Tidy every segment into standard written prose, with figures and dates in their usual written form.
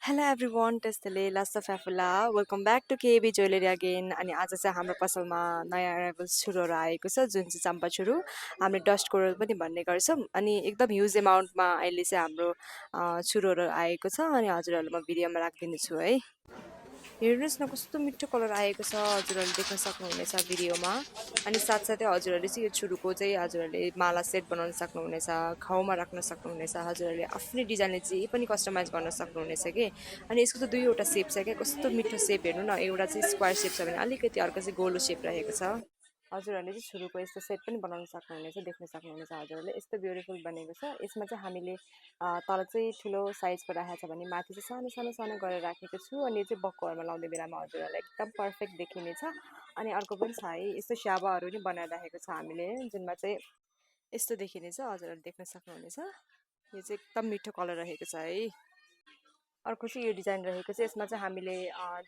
hello everyone टेस्टले last फ्याफुला welcome back to KB jewellery again अनि आज चाहिँ हाम्रो पसलमा नयाँ एराइभल्स छुरोहरू आएको छ जुन चाहिँ चम्पा छुरो हामीले डस्ट कोरल पनि भन्ने गर्छौँ अनि एकदम ह्युज एमाउन्टमा अहिले चाहिँ हाम्रो छुरोहरू आएको छ अनि हजुरहरूलाई म भिडियोमा राखिदिनेछु है हेर्नुहोस् न कस्तो मिठो कलर आएको छ हजुरहरूले देख्न सक्नुहुनेछ भिडियोमा अनि साथसाथै हजुरहरूले चाहिँ यो छुरुको चाहिँ हजुरहरूले माला सेट बनाउन सक्नुहुनेछ घाउमा राख्न सक्नुहुनेछ हजुरहरूले आफ्नै डिजाइनले जे पनि कस्टमाइज गर्न सक्नुहुनेछ कि अनि यसको चाहिँ दुईवटा सेप छ क्या कस्तो मिठो सेप हेर्नु न एउटा चाहिँ स्क्वायर सेप छ भने अलिकति अर्को चाहिँ गोलो सेप रहेको छ हजुरहरूले चाहिँ छुरुको यस्तो सेट पनि बनाउन सक्नुहुनेछ देख्न सक्नुहुनेछ हजुरहरूले यस्तो ब्युटिफुल बनेको छ यसमा चाहिँ हामीले तल चाहिँ ठुलो साइजको राखेको छ भने माथि चाहिँ सानो सानो सानो गरेर राखेको छु अनि यो चाहिँ बक्कोहरूमा लाउने बेलामा हजुरहरूलाई एकदम पर्फेक्ट देखिनेछ अनि अर्को पनि छ है यस्तो स्याबाहरू पनि बनाइराखेको छ हामीले जुनमा चाहिँ यस्तो देखिनेछ हजुरहरूले देख्न सक्नुहुनेछ यो चाहिँ एकदम मिठो कलर रहेको छ है अर्को चाहिँ यो डिजाइन रहेको छ यसमा चाहिँ हामीले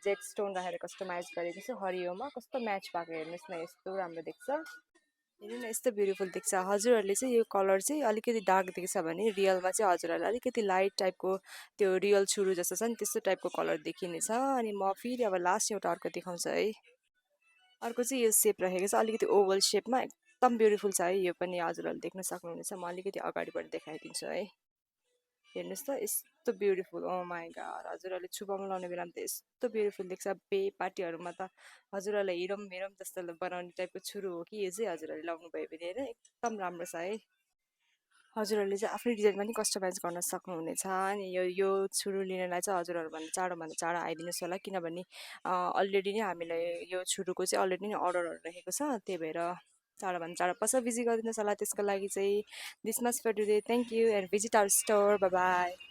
जेट स्टोन राखेर कस्टमाइज गरेको छु हरियोमा कस्तो म्याच भएको हेर्नुहोस् न यस्तो राम्रो देख्छ हेर्नु न यस्तो ब्युटिफुल देख्छ हजुरहरूले चाहिँ यो कलर चाहिँ अलिकति डार्क देख्छ भने रियलमा चाहिँ हजुरहरूलाई अलिकति लाइट टाइपको त्यो रियल छुरू जस्तो छ नि त्यस्तो टाइपको कलर देखिनेछ अनि म फेरि अब लास्ट एउटा अर्को देखाउँछु है अर्को चाहिँ यो सेप रहेको छ अलिकति ओभल सेपमा एकदम ब्युटिफुल छ है यो पनि हजुरहरूले देख्न सक्नुहुनेछ म अलिकति अगाडिबाट देखाइदिन्छु है हेर्नुहोस् त यस्तो ब्युटिफुल ओ माई गॉड हजुरहरूले छुपाउनु लाउने बेलामा त यस्तो ब्युटिफुल देख्छ बे पार्टीहरूमा त हजुरहरूलाई हिरौँ हेरौँ जस्तो बनाउने टाइपको छुरो हो कि यो चाहिँ हजुरहरूले लाउनु भयो भने होइन एकदम राम्रो छ है हजुरहरूले चाहिँ आफ्नै डिजाइन पनि कस्टमाइज गर्न सक्नुहुनेछ अनि यो छुरो लिनलाई चाहिँ हजुरहरूभन्दा चाँडो आइदिनुहोस् होला किनभने अलरेडी नै हामीलाई यो छुरोको चाहिँ अलरेडी नै अर्डरहरू रहेको छ त्यही भएर चाँडोभन्दा चाँडो पसल भिजिट गरिदिनुहोस् होला त्यसको लागि चाहिँ this much for today thank you and visit our store bye by